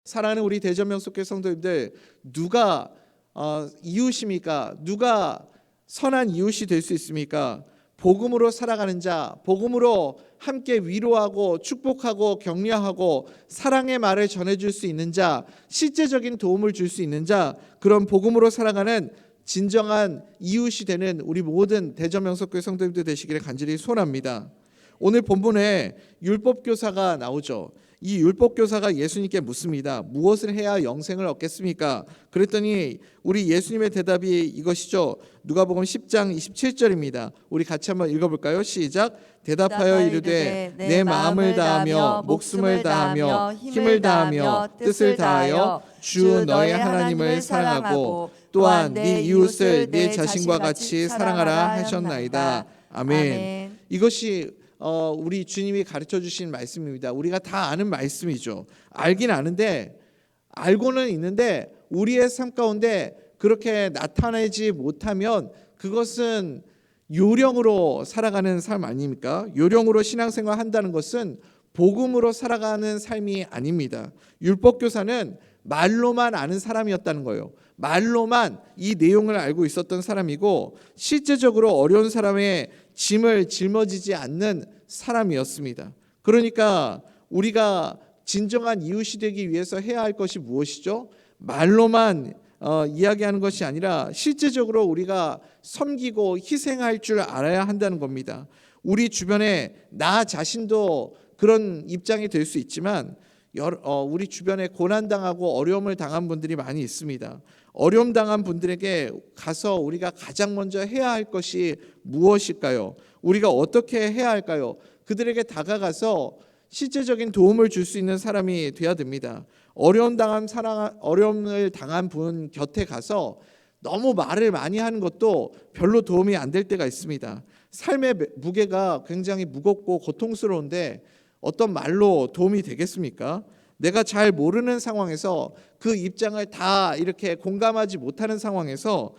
사랑하는 우리 대전명석교회 성도님들, 누가 이웃입니까? 누가 선한 이웃이 될 수 있습니까? 복음으로 살아가는 자, 복음으로 함께 위로하고 축복하고 격려하고 사랑의 말을 전해줄 수 있는 자, 실제적인 도움을 줄 수 있는 자, 그런 복음으로 살아가는 진정한 이웃이 되는 우리 모든 대전명석교회 성도님들 되시기를 간절히 소원합니다. 오늘 본문에 율법교사가 나오죠. 이 율법교사가 예수님께 묻습니다. 무엇을 해야 영생을 얻겠습니까? 그랬더니 우리 예수님의 대답이 이것이죠. 누가복음 10장 27절입니다. 우리 같이 한번 읽어볼까요? 시작. 대답하여 이르되 내 마음을 다하며 목숨을 다하며 힘을 다하며 뜻을 다하여 주 너의 하나님을 사랑하고 또한 네 이웃을 네 자신과 같이 사랑하라 하셨나이다. 아멘. 이것이 우리 주님이 가르쳐 주신 말씀입니다. 우리가 다 아는 말씀이죠. 알긴 아는데, 알고는 있는데 우리의 삶 가운데 그렇게 나타내지 못하면 그것은 요령으로 살아가는 삶 아닙니까? 요령으로 신앙생활 한다는 것은 복음으로 살아가는 삶이 아닙니다. 율법교사는 말로만 아는 사람이었다는 거예요. 말로만 이 내용을 알고 있었던 사람이고 실제적으로 어려운 사람의 짐을 짊어지지 않는 사람이었습니다. 그러니까 우리가 진정한 이웃이 되기 위해서 해야 할 것이 무엇이죠? 말로만 이야기하는 것이 아니라 실제적으로 우리가 섬기고 희생할 줄 알아야 한다는 겁니다. 우리 주변에 나 자신도 그런 입장이 될 수 있지만 우리 주변에 고난당하고 어려움을 당한 분들이 많이 있습니다. 어려움 당한 분들에게 가서 우리가 가장 먼저 해야 할 것이 무엇일까요? 우리가 어떻게 해야 할까요? 그들에게 다가가서 실제적인 도움을 줄 수 있는 사람이 돼야 됩니다. 어려움을 당한 분 곁에 가서 너무 말을 많이 하는 것도 별로 도움이 안 될 때가 있습니다. 삶의 무게가 굉장히 무겁고 고통스러운데 어떤 말로 도움이 되겠습니까? 내가 잘 모르는 상황에서 그 입장을 다 이렇게 공감하지 못하는 상황에서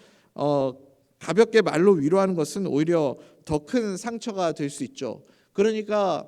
가볍게 말로 위로하는 것은 오히려 더 큰 상처가 될 수 있죠. 그러니까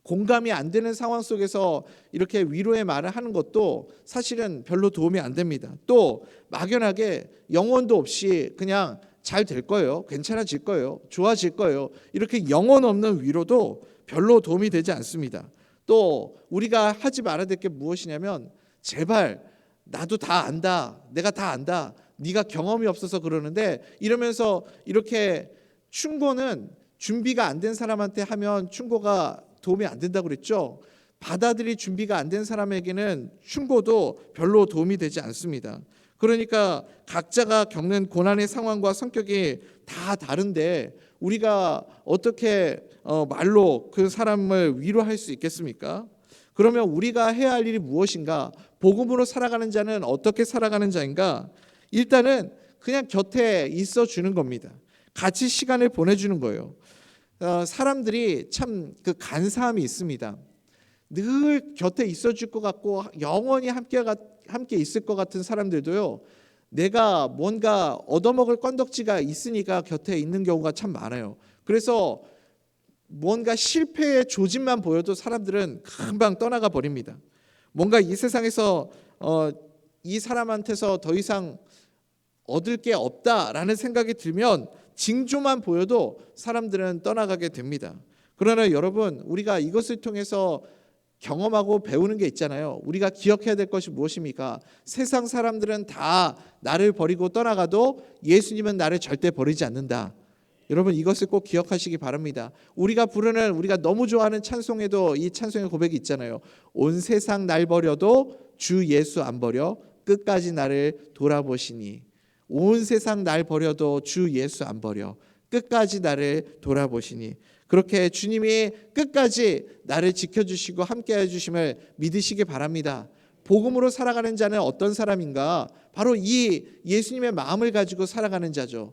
공감이 안 되는 상황 속에서 이렇게 위로의 말을 하는 것도 사실은 별로 도움이 안 됩니다. 또 막연하게 영혼도 없이 그냥 잘 될 거예요, 괜찮아질 거예요, 좋아질 거예요, 이렇게 영혼 없는 위로도 별로 도움이 되지 않습니다. 또 우리가 하지 말아야 될 게 무엇이냐면 제발 나도 다 안다, 내가 다 안다, 네가 경험이 없어서 그러는데 이러면서 이렇게 충고는 준비가 안 된 사람한테 하면 충고가 도움이 안 된다고 그랬죠. 받아들일 준비가 안 된 사람에게는 충고도 별로 도움이 되지 않습니다. 그러니까 각자가 겪는 고난의 상황과 성격이 다 다른데 우리가 어떻게 말로 그 사람을 위로할 수 있겠습니까? 그러면 우리가 해야 할 일이 무엇인가? 복음으로 살아가는 자는 어떻게 살아가는 자인가? 일단은 그냥 곁에 있어 주는 겁니다. 같이 시간을 보내주는 거예요. 사람들이 참 그 간사함이 있습니다. 늘 곁에 있어 줄 것 같고 영원히 함께 있을 것 같은 사람들도요, 내가 뭔가 얻어먹을 건덕지가 있으니까 곁에 있는 경우가 참 많아요. 그래서 뭔가 실패의 조짐만 보여도 사람들은 금방 떠나가 버립니다. 뭔가 이 세상에서 이 사람한테서 더 이상 얻을 게 없다라는 생각이 들면 징조만 보여도 사람들은 떠나가게 됩니다. 그러나 여러분, 우리가 이것을 통해서 경험하고 배우는 게 있잖아요. 우리가 기억해야 될 것이 무엇입니까? 세상 사람들은 다 나를 버리고 떠나가도 예수님은 나를 절대 버리지 않는다. 여러분, 이것을 꼭 기억하시기 바랍니다. 우리가 부르는, 우리가 너무 좋아하는 찬송에도 이 찬송의 고백이 있잖아요. 온 세상 날 버려도 주 예수 안 버려 끝까지 나를 돌아보시니. 온 세상 날 버려도 주 예수 안 버려 끝까지 나를 돌아보시니. 그렇게 주님이 끝까지 나를 지켜주시고 함께해 주심을 믿으시기 바랍니다. 복음으로 살아가는 자는 어떤 사람인가? 바로 이 예수님의 마음을 가지고 살아가는 자죠.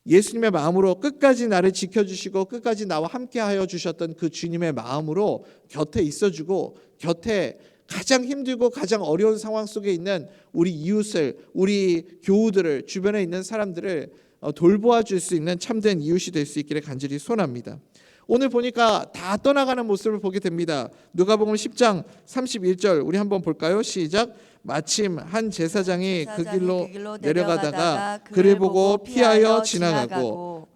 예수님의 마음으로 끝까지 나를 지켜주시고 끝까지 나와 함께하여 주셨던 그 주님의 마음으로 곁에 있어주고 곁에 가장 힘들고 가장 어려운 상황 속에 있는 우리 이웃을, 우리 교우들을, 주변에 있는 사람들을 돌보아 줄 수 있는 참된 이웃이 될 수 있기를 간절히 소원합니다. 오늘 보니까 다 떠나가는 모습을 보게 됩니다. 누가복음 10장 31절 우리 한번 볼까요? 시작. 마침 한 제사장이 그 길로 내려가다가 그를 보고 피하여 지나가고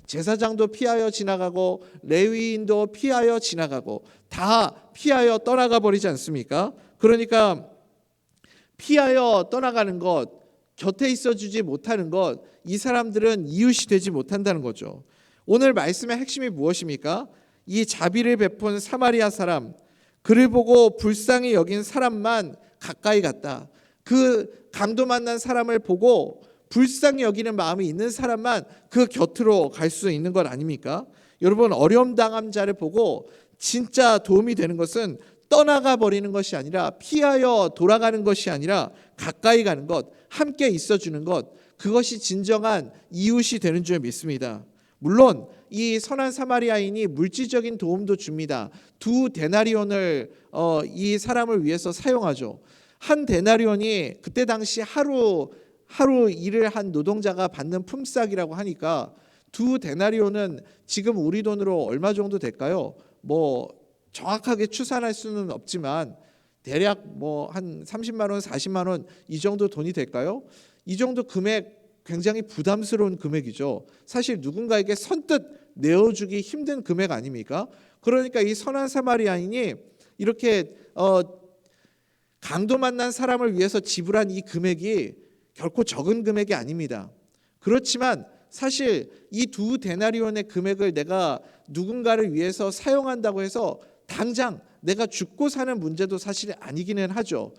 제사장도 피하여 지나가고 레위인도 피하여 지나가고 다 피하여 떠나가 버리지 않습니까? 그러니까 피하여 떠나가는 것, 곁에 있어주지 못하는 것, 이 사람들은 이웃이 되지 못한다는 거죠. 오늘 말씀의 핵심이 무엇입니까? 이 자비를 베푼 사마리아 사람, 그를 보고 불쌍히 여긴 사람만 가까이 갔다. 그 강도 만난 사람을 보고 불쌍히 여기는 마음이 있는 사람만 그 곁으로 갈 수 있는 것 아닙니까? 여러분, 어려움 당한 자를 보고 진짜 도움이 되는 것은 떠나가 버리는 것이 아니라, 피하여 돌아가는 것이 아니라 가까이 가는 것, 함께 있어주는 것, 그것이 진정한 이웃이 되는 줄 믿습니다. 물론 이 선한 사마리아인이 물질적인 도움도 줍니다. 2데나리온을 이 사람을 위해서 사용하죠. 1데나리온이 그때 당시 하루 일을 한 노동자가 받는 품삯이라고 하니까 2데나리온은 지금 우리 돈으로 얼마 정도 될까요? 뭐 정확하게 추산할 수는 없지만 대략 뭐 한 30만 원, 40만 원 이 정도 돈이 될까요? 이 정도 금액 굉장히 부담스러운 금액이죠. 사실 누군가에게 선뜻 내어주기 힘든 금액 아닙니까? 그러니까 이 선한 사마리아인이 이렇게 강도 만난 사람을 위해서 지불한 이 금액이 결코 적은 금액이 아닙니다. 그렇지만 사실 이 2데나리온의 금액을 내가 누군가를 위해서 사용한다고 해서 당장 내가 죽고 사는 문제도 사실 아니기는 하죠.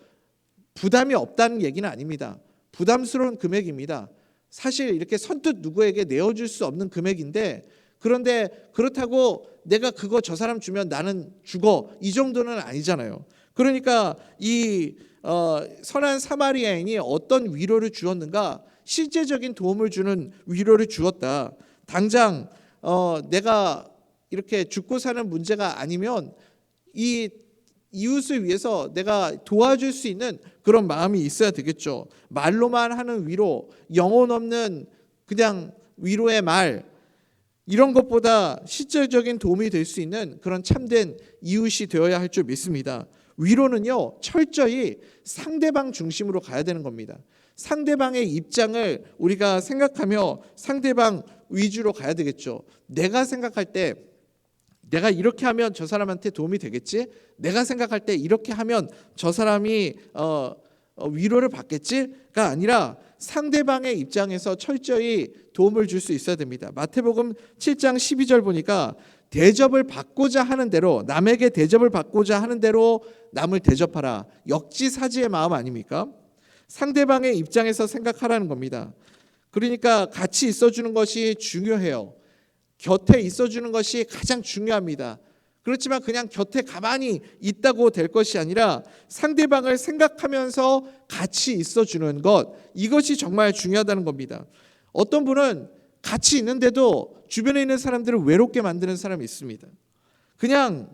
부담이 없다는 얘기는 아닙니다. 부담스러운 금액입니다. 사실 이렇게 선뜻 누구에게 내어줄 수 없는 금액인데, 그런데 그렇다고 내가 그거 저 사람 주면 나는 죽어, 이 정도는 아니잖아요. 그러니까 이 선한 사마리아인이 어떤 위로를 주었는가? 실제적인 도움을 주는 위로를 주었다. 당장 내가 이렇게 죽고 사는 문제가 아니면 이 이웃을 위해서 내가 도와줄 수 있는 그런 마음이 있어야 되겠죠. 말로만 하는 위로, 영혼 없는 그냥 위로의 말, 이런 것보다 실질적인 도움이 될 수 있는 그런 참된 이웃이 되어야 할 줄 믿습니다. 위로는요, 철저히 상대방 중심으로 가야 되는 겁니다. 상대방의 입장을 우리가 생각하며 상대방 위주로 가야 되겠죠. 내가 생각할 때 내가 이렇게 하면 저 사람한테 도움이 되겠지? 내가 생각할 때 이렇게 하면 저 사람이 위로를 받겠지?가 아니라 상대방의 입장에서 철저히 도움을 줄 수 있어야 됩니다. 마태복음 7장 12절 보니까 대접을 받고자 하는 대로, 남에게 대접을 받고자 하는 대로 남을 대접하라. 역지사지의 마음 아닙니까? 상대방의 입장에서 생각하라는 겁니다. 그러니까 같이 있어주는 것이 중요해요. 곁에 있어주는 것이 가장 중요합니다. 그렇지만 그냥 곁에 가만히 있다고 될 것이 아니라 상대방을 생각하면서 같이 있어주는 것, 이것이 정말 중요하다는 겁니다. 어떤 분은 같이 있는데도 주변에 있는 사람들을 외롭게 만드는 사람이 있습니다. 그냥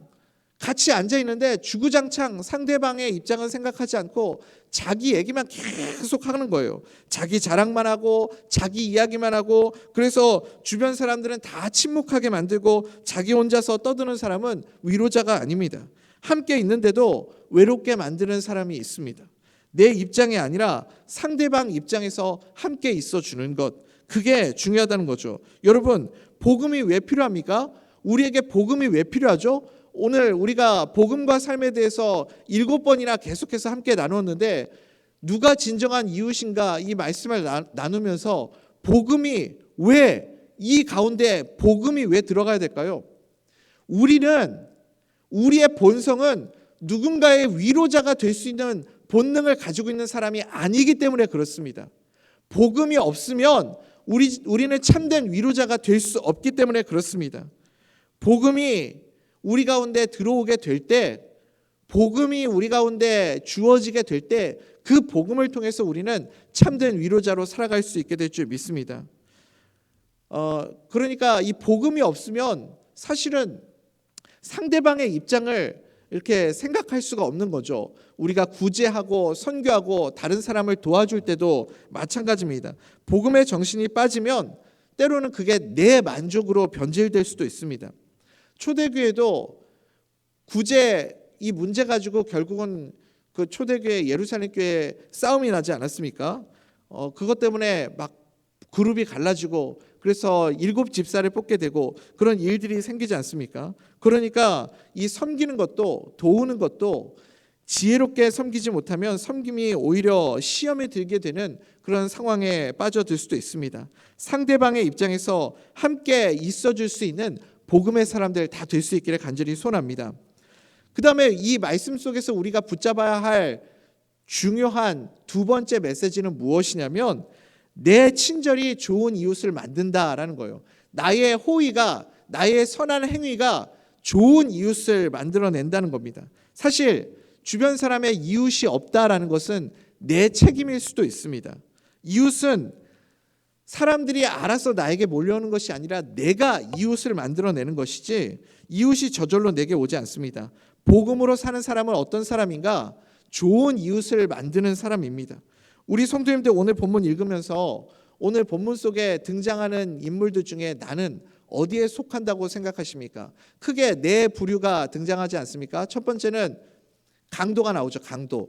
같이 앉아 있는데 주구장창 상대방의 입장은 생각하지 않고 자기 얘기만 계속 하는 거예요. 자기 자랑만 하고 자기 이야기만 하고, 그래서 주변 사람들은 다 침묵하게 만들고 자기 혼자서 떠드는 사람은 위로자가 아닙니다. 함께 있는데도 외롭게 만드는 사람이 있습니다. 내 입장이 아니라 상대방 입장에서 함께 있어주는 것, 그게 중요하다는 거죠. 여러분, 복음이 왜 필요합니까? 우리에게 복음이 왜 필요하죠? 오늘 우리가 복음과 삶에 대해서 7번이나 계속해서 함께 나누었는데, 누가 진정한 이웃인가 이 말씀을 나누면서 복음이 왜, 이 가운데 복음이 왜 들어가야 될까요? 우리는, 우리의 본성은 누군가의 위로자가 될 수 있는 본능을 가지고 있는 사람이 아니기 때문에 그렇습니다. 복음이 없으면 우리는 참된 위로자가 될 수 없기 때문에 그렇습니다. 복음이 우리 가운데 들어오게 될 때, 복음이 우리 가운데 주어지게 될 때, 그 복음을 통해서 우리는 참된 위로자로 살아갈 수 있게 될 줄 믿습니다. 그러니까 이 복음이 없으면 사실은 상대방의 입장을 이렇게 생각할 수가 없는 거죠. 우리가 구제하고 선교하고 다른 사람을 도와줄 때도 마찬가지입니다. 복음의 정신이 빠지면 때로는 그게 내 만족으로 변질될 수도 있습니다. 초대교회도 구제 이 문제 가지고 결국은 그 초대교회 예루살렘 교회 싸움이 나지 않았습니까? 그것 때문에 막 그룹이 갈라지고 그래서 7집사를 뽑게 되고 그런 일들이 생기지 않습니까? 그러니까 이 섬기는 것도 도우는 것도 지혜롭게 섬기지 못하면 섬김이 오히려 시험에 들게 되는 그런 상황에 빠져들 수도 있습니다. 상대방의 입장에서 함께 있어줄 수 있는 복음의 사람들 다 될 수 있기를 간절히 소원합니다. 그 다음에 이 말씀 속에서 우리가 붙잡아야 할 중요한 두 번째 메시지는 무엇이냐면 내 친절이 좋은 이웃을 만든다라는 거예요. 나의 호의가, 나의 선한 행위가 좋은 이웃을 만들어낸다는 겁니다. 사실 주변 사람의 이웃이 없다라는 것은 내 책임일 수도 있습니다. 이웃은 사람들이 알아서 나에게 몰려오는 것이 아니라 내가 이웃을 만들어내는 것이지 이웃이 저절로 내게 오지 않습니다. 복음으로 사는 사람은 어떤 사람인가? 좋은 이웃을 만드는 사람입니다. 우리 성도님들 오늘 본문 읽으면서 오늘 본문 속에 등장하는 인물들 중에 나는 어디에 속한다고 생각하십니까? 크게 네 부류가 등장하지 않습니까? 첫 번째는 강도가 나오죠. 강도.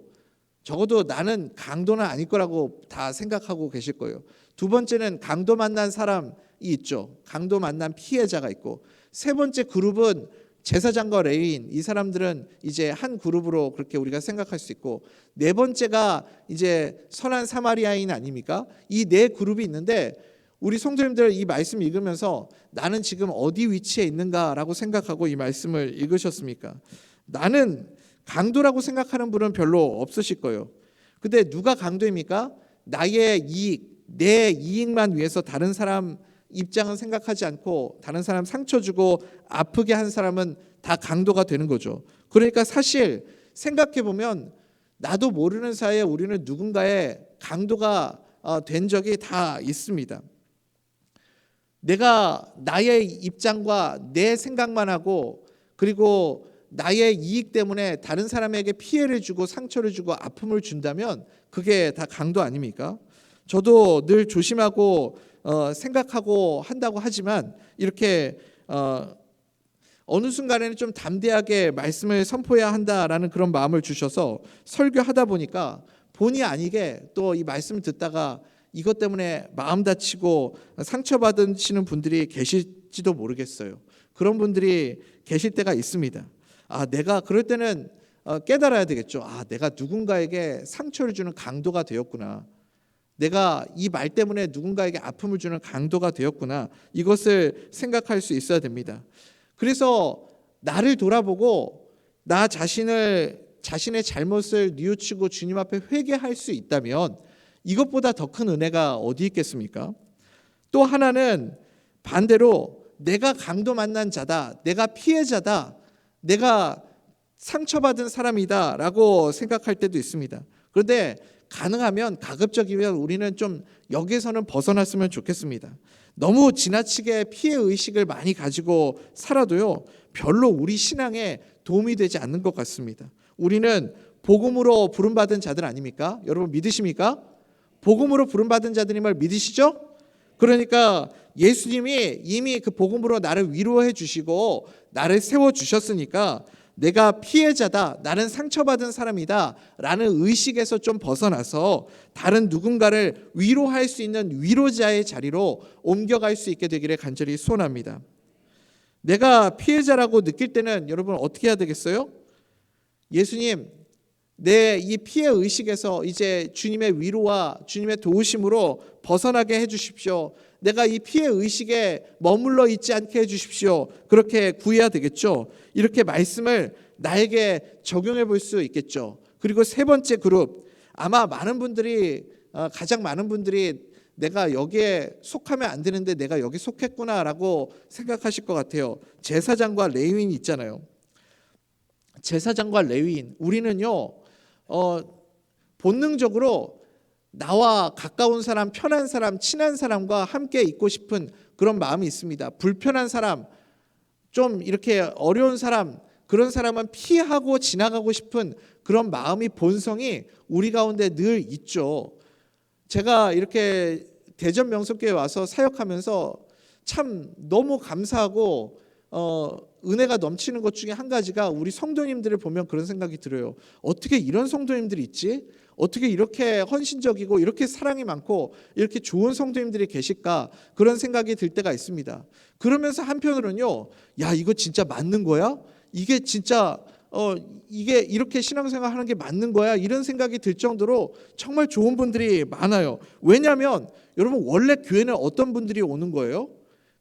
적어도 나는 강도는 아닐 거라고 다 생각하고 계실 거예요. 두 번째는 강도 만난 사람이 있죠. 강도 만난 피해자가 있고 세 번째 그룹은 제사장과 레위인, 이 사람들은 이제 한 그룹으로 그렇게 우리가 생각할 수 있고 네 번째가 이제 선한 사마리아인 아닙니까? 이 네 그룹이 있는데 우리 성도님들 이 말씀 읽으면서 나는 지금 어디 위치에 있는가라고 생각하고 이 말씀을 읽으셨습니까? 나는 강도라고 생각하는 분은 별로 없으실 거예요. 근데 누가 강도입니까? 나의 이익, 내 이익만 위해서 다른 사람 입장은 생각하지 않고 다른 사람 상처 주고 아프게 한 사람은 다 강도가 되는 거죠. 그러니까 사실 생각해 보면 나도 모르는 사이에 우리는 누군가의 강도가 된 적이 다 있습니다. 내가 나의 입장과 내 생각만 하고 그리고 나의 이익 때문에 다른 사람에게 피해를 주고 상처를 주고 아픔을 준다면 그게 다 강도 아닙니까? 저도 늘 조심하고 생각하고 한다고 하지만 이렇게 어느 순간에는 좀 담대하게 말씀을 선포해야 한다라는 그런 마음을 주셔서 설교하다 보니까 본의 아니게 또 이 말씀을 듣다가 이것 때문에 마음 다치고 상처받으시는 분들이 계실지도 모르겠어요. 그런 분들이 계실 때가 있습니다. 내가 그럴 때는 깨달아야 되겠죠. 내가 누군가에게 상처를 주는 강도가 되었구나. 내가 이 말 때문에 누군가에게 아픔을 주는 강도가 되었구나. 이것을 생각할 수 있어야 됩니다. 그래서 나를 돌아보고 나 자신의 잘못을 뉘우치고 주님 앞에 회개할 수 있다면 이것보다 더 큰 은혜가 어디 있겠습니까? 또 하나는 반대로 내가 강도 만난 자다. 내가 피해자다. 내가 상처받은 사람이다라고 생각할 때도 있습니다. 그런데 가능하면 가급적이면 우리는 좀 여기서는 벗어났으면 좋겠습니다. 너무 지나치게 피해 의식을 많이 가지고 살아도요 별로 우리 신앙에 도움이 되지 않는 것 같습니다. 우리는 복음으로 부름받은 자들 아닙니까? 여러분 믿으십니까? 복음으로 부름받은 자들임을 믿으시죠? 그러니까 예수님이 이미 그 복음으로 나를 위로해 주시고 나를 세워 주셨으니까 내가 피해자다, 나는 상처받은 사람이다 라는 의식에서 좀 벗어나서 다른 누군가를 위로할 수 있는 위로자의 자리로 옮겨갈 수 있게 되기를 간절히 소원합니다. 내가 피해자라고 느낄 때는 여러분 어떻게 해야 되겠어요? 예수님, 내 이 피해 의식에서 이제 주님의 위로와 주님의 도우심으로 벗어나게 해주십시오. 내가 이 피해 의식에 머물러 있지 않게 해주십시오. 그렇게 구해야 되겠죠. 이렇게 말씀을 나에게 적용해 볼 수 있겠죠. 그리고 세 번째 그룹, 아마 가장 많은 분들이 내가 여기에 속하면 안 되는데 내가 여기 속했구나라고 생각하실 것 같아요. 제사장과 레위인이 있잖아요. 제사장과 레위인, 우리는요 본능적으로 나와 가까운 사람, 편한 사람, 친한 사람과 함께 있고 싶은 그런 마음이 있습니다. 불편한 사람, 좀 이렇게 어려운 사람, 그런 사람은 피하고 지나가고 싶은 그런 마음이 본성이 우리 가운데 늘 있죠. 제가 이렇게 대전 명석교회 와서 사역하면서 참 너무 감사하고 은혜가 넘치는 것 중에 한 가지가 우리 성도님들을 보면 그런 생각이 들어요. 어떻게 이런 성도님들이 있지? 어떻게 이렇게 헌신적이고 이렇게 사랑이 많고 이렇게 좋은 성도님들이 계실까? 그런 생각이 들 때가 있습니다. 그러면서 한편으로는요, 야, 이거 진짜 맞는 거야? 이게 진짜 이게 이렇게 신앙생활 하는 게 맞는 거야? 이런 생각이 들 정도로 정말 좋은 분들이 많아요. 왜냐하면 여러분, 원래 교회는 어떤 분들이 오는 거예요?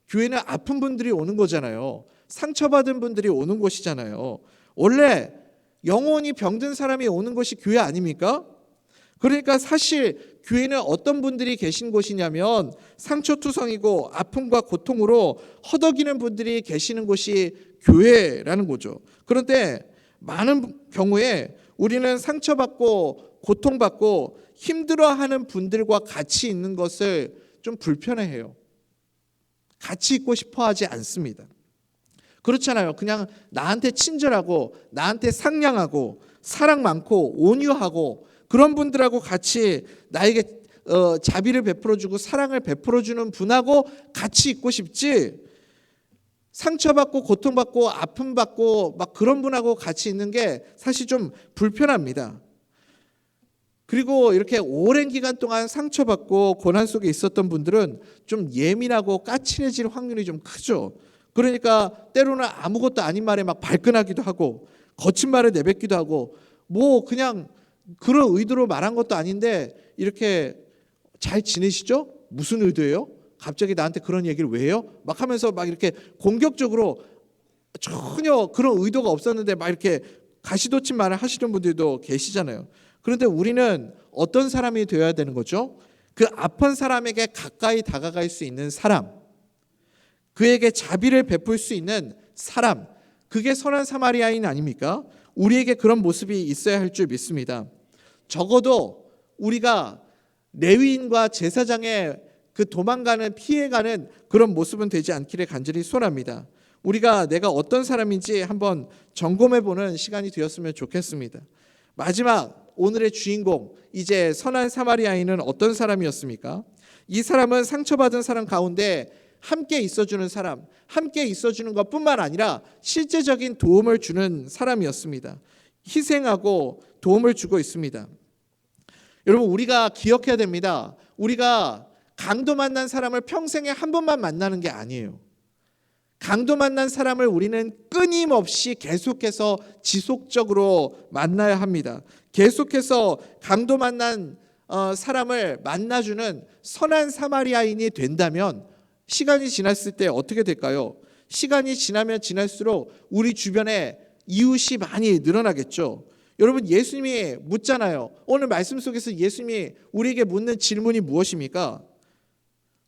교회는 아픈 분들이 오는 거잖아요. 상처받은 분들이 오는 곳이잖아요. 원래 영혼이 병든 사람이 오는 곳이 교회 아닙니까? 그러니까 사실 교회는 어떤 분들이 계신 곳이냐면 상처투성이고 아픔과 고통으로 허덕이는 분들이 계시는 곳이 교회라는 거죠. 그런데 많은 경우에 우리는 상처받고 고통받고 힘들어하는 분들과 같이 있는 것을 좀 불편해해요. 같이 있고 싶어 하지 않습니다. 그렇잖아요. 그냥 나한테 친절하고 나한테 상냥하고 사랑 많고 온유하고 그런 분들하고 같이 나에게 자비를 베풀어주고 사랑을 베풀어주는 분하고 같이 있고 싶지, 상처받고 고통받고 아픔받고 막 그런 분하고 같이 있는 게 사실 좀 불편합니다. 그리고 이렇게 오랜 기간 동안 상처받고 고난 속에 있었던 분들은 좀 예민하고 까칠해질 확률이 좀 크죠. 그러니까 때로는 아무것도 아닌 말에 막 발끈하기도 하고 거친 말을 내뱉기도 하고 뭐 그냥 그런 의도로 말한 것도 아닌데 이렇게 잘 지내시죠? 무슨 의도예요? 갑자기 나한테 그런 얘기를 왜 해요? 막 하면서 막 이렇게 공격적으로 전혀 그런 의도가 없었는데 막 이렇게 가시돋친 말을 하시는 분들도 계시잖아요. 그런데 우리는 어떤 사람이 되어야 되는 거죠? 그 아픈 사람에게 가까이 다가갈 수 있는 사람, 그에게 자비를 베풀 수 있는 사람, 그게 선한 사마리아인 아닙니까? 우리에게 그런 모습이 있어야 할 줄 믿습니다. 적어도 우리가 레위인과 제사장의 그 도망가는 피해가는 그런 모습은 되지 않기를 간절히 소원합니다. 우리가 내가 어떤 사람인지 한번 점검해보는 시간이 되었으면 좋겠습니다. 마지막 오늘의 주인공, 이제 선한 사마리아인은 어떤 사람이었습니까? 이 사람은 상처받은 사람 가운데 함께 있어주는 사람, 함께 있어주는 것뿐만 아니라 실제적인 도움을 주는 사람이었습니다. 희생하고 도움을 주고 있습니다. 여러분, 우리가 기억해야 됩니다. 우리가 강도 만난 사람을 평생에 한 번만 만나는 게 아니에요. 강도 만난 사람을 우리는 끊임없이 계속해서 지속적으로 만나야 합니다. 계속해서 강도 만난 사람을 만나주는 선한 사마리아인이 된다면 시간이 지났을 때 어떻게 될까요? 시간이 지나면 지날수록 우리 주변에 이웃이 많이 늘어나겠죠. 여러분, 예수님이 묻잖아요. 오늘 말씀 속에서 예수님이 우리에게 묻는 질문이 무엇입니까?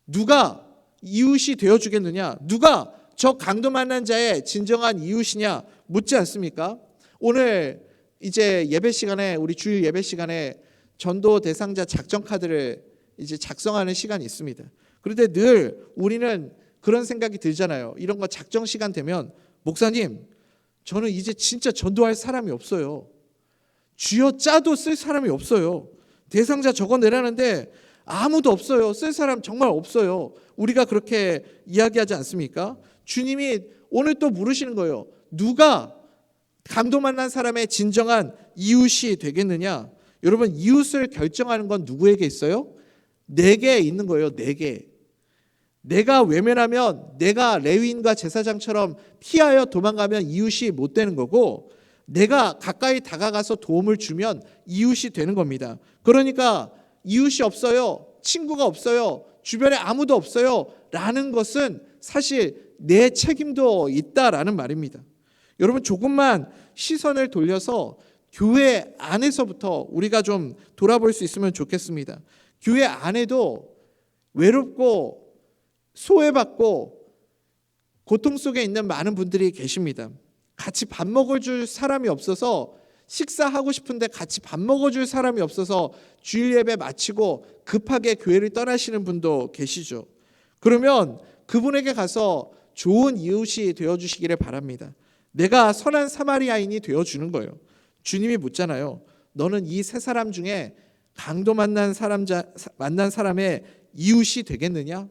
누가 이웃이 되어주겠느냐? 누가 저 강도 만난 자의 진정한 이웃이냐? 묻지 않습니까? 오늘 이제 예배 시간에, 우리 주일 예배 시간에 전도 대상자 작전 카드를 이제 작성하는 시간이 있습니다. 그런데 늘 우리는 그런 생각이 들잖아요. 이런 거 작정 시간 되면, 목사님, 저는 이제 진짜 전도할 사람이 없어요. 쥐어 짜도 쓸 사람이 없어요. 대상자 적어내라는데 아무도 없어요. 쓸 사람 정말 없어요. 우리가 그렇게 이야기하지 않습니까? 주님이 오늘 또 물으시는 거예요. 누가 강도 만난 사람의 진정한 이웃이 되겠느냐? 여러분, 이웃을 결정하는 건 누구에게 있어요? 내게 있는 거예요. 내게. 내가 외면하면, 내가 레위인과 제사장처럼 피하여 도망가면 이웃이 못 되는 거고, 내가 가까이 다가가서 도움을 주면 이웃이 되는 겁니다. 그러니까 이웃이 없어요, 친구가 없어요, 주변에 아무도 없어요 라는 것은 사실 내 책임도 있다라는 말입니다. 여러분, 조금만 시선을 돌려서 교회 안에서부터 우리가 좀 돌아볼 수 있으면 좋겠습니다. 교회 안에도 외롭고 소외받고 고통 속에 있는 많은 분들이 계십니다. 같이 밥 먹어줄 사람이 없어서, 식사하고 싶은데 같이 밥 먹어줄 사람이 없어서 주일 예배 마치고 급하게 교회를 떠나시는 분도 계시죠. 그러면 그분에게 가서 좋은 이웃이 되어주시기를 바랍니다. 내가 선한 사마리아인이 되어주는 거예요. 주님이 묻잖아요. 너는 이 세 사람 중에 강도 만난 사람의 이웃이 되겠느냐?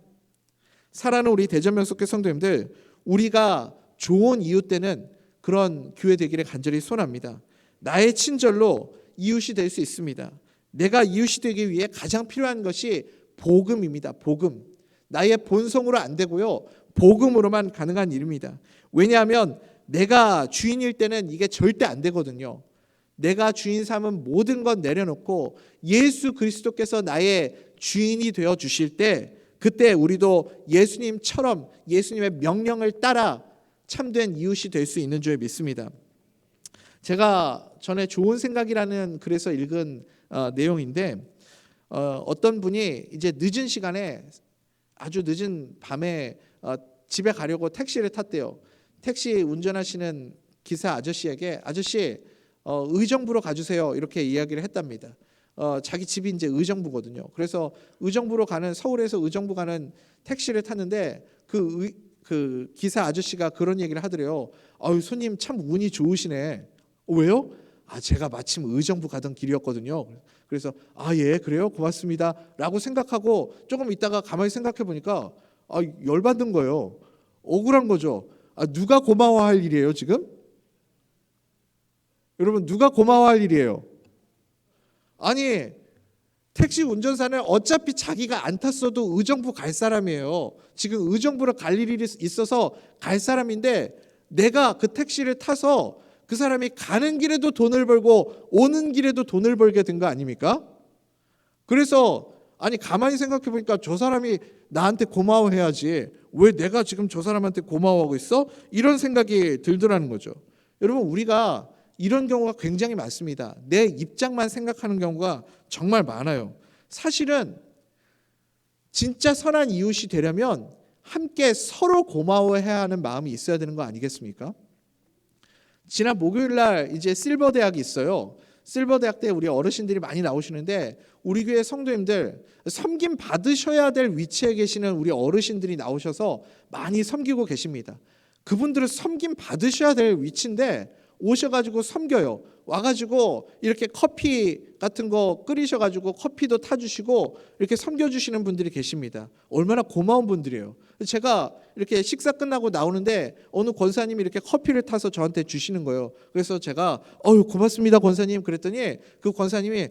사랑하는 우리 대전명석교 성도님들, 우리가 좋은 이웃 되는 그런 교회 되기를 간절히 소원합니다. 나의 친절로 이웃이 될 수 있습니다. 내가 이웃이 되기 위해 가장 필요한 것이 복음입니다. 복음. 나의 본성으로 안 되고요, 복음으로만 가능한 일입니다. 왜냐하면 내가 주인일 때는 이게 절대 안 되거든요. 내가 주인 삼은 모든 것 내려놓고 예수 그리스도께서 나의 주인이 되어 주실 때, 그때 우리도 예수님처럼 예수님의 명령을 따라 참된 이웃이 될 수 있는 줄 믿습니다. 제가 전에 좋은 생각이라는 글에서 읽은 내용인데, 어떤 분이 이제 늦은 시간에, 아주 늦은 밤에 집에 가려고 택시를 탔대요. 택시 운전하시는 기사 아저씨에게, 아저씨 의정부로 가주세요, 이렇게 이야기를 했답니다. 자기 집이 이제 의정부거든요. 그래서 의정부로 가는, 서울에서 의정부 가는 택시를 탔는데 그 기사 아저씨가 그런 얘기를 하더래요. 아유, 손님 참 운이 좋으시네. 왜요? 제가 마침 의정부 가던 길이었거든요. 그래서 예, 그래요? 고맙습니다 라고 생각하고 조금 있다가 가만히 생각해 보니까 열받는 거예요. 억울한 거죠. 누가 고마워할 일이에요 지금? 여러분, 누가 고마워할 일이에요? 아니, 택시 운전사는 어차피 자기가 안 탔어도 의정부 갈 사람이에요. 지금 의정부로 갈 일이 있어서 갈 사람인데, 내가 그 택시를 타서 그 사람이 가는 길에도 돈을 벌고 오는 길에도 돈을 벌게 된 거 아닙니까? 그래서 가만히 생각해 보니까 저 사람이 나한테 고마워해야지, 왜 내가 지금 저 사람한테 고마워하고 있어? 이런 생각이 들더라는 거죠. 여러분, 우리가 이런 경우가 굉장히 많습니다. 내 입장만 생각하는 경우가 정말 많아요. 사실은 진짜 선한 이웃이 되려면 함께 서로 고마워해야 하는 마음이 있어야 되는 거 아니겠습니까? 지난 목요일 날 이제 실버 대학이 있어요. 실버 대학 때 우리 어르신들이 많이 나오시는데, 우리 교회 성도님들 섬김 받으셔야 될 위치에 계시는 우리 어르신들이 나오셔서 많이 섬기고 계십니다. 그분들은 섬김 받으셔야 될 위치인데 오셔가지고 섬겨요. 와가지고 이렇게 커피 같은 거 끓이셔가지고 커피도 타주시고 이렇게 섬겨주시는 분들이 계십니다. 얼마나 고마운 분들이에요. 제가 이렇게 식사 끝나고 나오는데 어느 권사님이 이렇게 커피를 타서 저한테 주시는 거예요. 그래서 제가 고맙습니다 권사님 그랬더니, 그 권사님이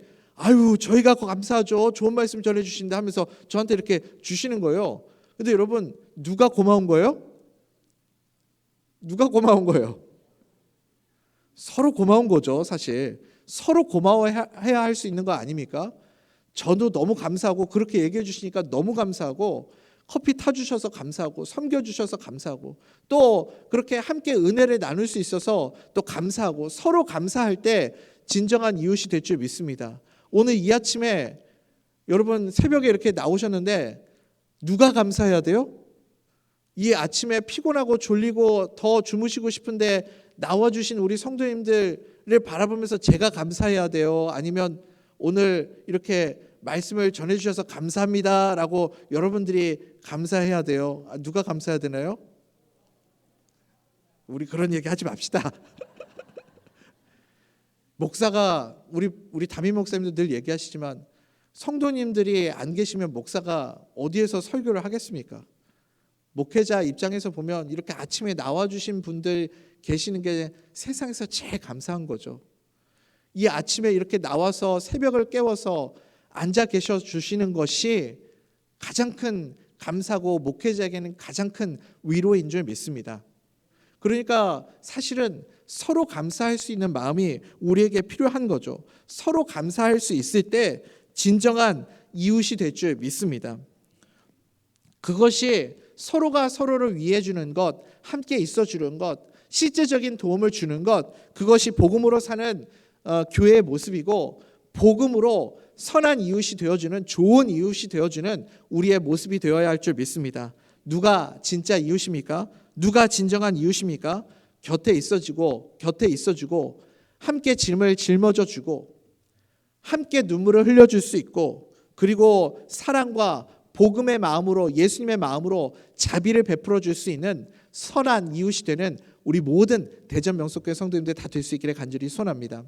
저희가 감사하죠, 좋은 말씀 전해주신다 하면서 저한테 이렇게 주시는 거예요. 근데 여러분, 누가 고마운 거예요? 누가 고마운 거예요? 서로 고마운 거죠. 사실 서로 고마워해야 할 수 있는 거 아닙니까? 저도 너무 감사하고, 그렇게 얘기해 주시니까 너무 감사하고, 커피 타주셔서 감사하고, 섬겨주셔서 감사하고, 또 그렇게 함께 은혜를 나눌 수 있어서 또 감사하고, 서로 감사할 때 진정한 이웃이 될 줄 믿습니다. 오늘 이 아침에 여러분 새벽에 이렇게 나오셨는데 누가 감사해야 돼요? 이 아침에 피곤하고 졸리고 더 주무시고 싶은데 나와주신 우리 성도님들을 바라보면서 제가 감사해야 돼요? 아니면 오늘 이렇게 말씀을 전해주셔서 감사합니다라고 여러분들이 감사해야 돼요? 누가 감사해야 되나요? 우리 그런 얘기 하지 맙시다. 목사가, 우리 담임 목사님들 늘 얘기하시지만, 성도님들이 안 계시면 목사가 어디에서 설교를 하겠습니까? 목회자 입장에서 보면 이렇게 아침에 나와주신 분들 계시는 게 세상에서 제일 감사한 거죠. 이 아침에 이렇게 나와서 새벽을 깨워서 앉아 계셔 주시는 것이 가장 큰 감사고, 목회자에게는 가장 큰 위로인 줄 믿습니다. 그러니까 사실은 서로 감사할 수 있는 마음이 우리에게 필요한 거죠. 서로 감사할 수 있을 때 진정한 이웃이 될 줄 믿습니다. 그것이 서로가 서로를 위해 주는 것, 함께 있어 주는 것, 실제적인 도움을 주는 것, 그것이 복음으로 사는 교회의 모습이고, 복음으로 선한 이웃이 되어주는, 좋은 이웃이 되어주는 우리의 모습이 되어야 할 줄 믿습니다. 누가 진짜 이웃입니까? 누가 진정한 이웃입니까? 곁에 있어주고 함께 짐을 짊어져주고 함께 눈물을 흘려줄 수 있고, 그리고 사랑과 복음의 마음으로, 예수님의 마음으로 자비를 베풀어 줄 수 있는 선한 이웃이 되는 우리 모든 대전 명석교회 성도님들 다 될 수 있기를 간절히 소원합니다.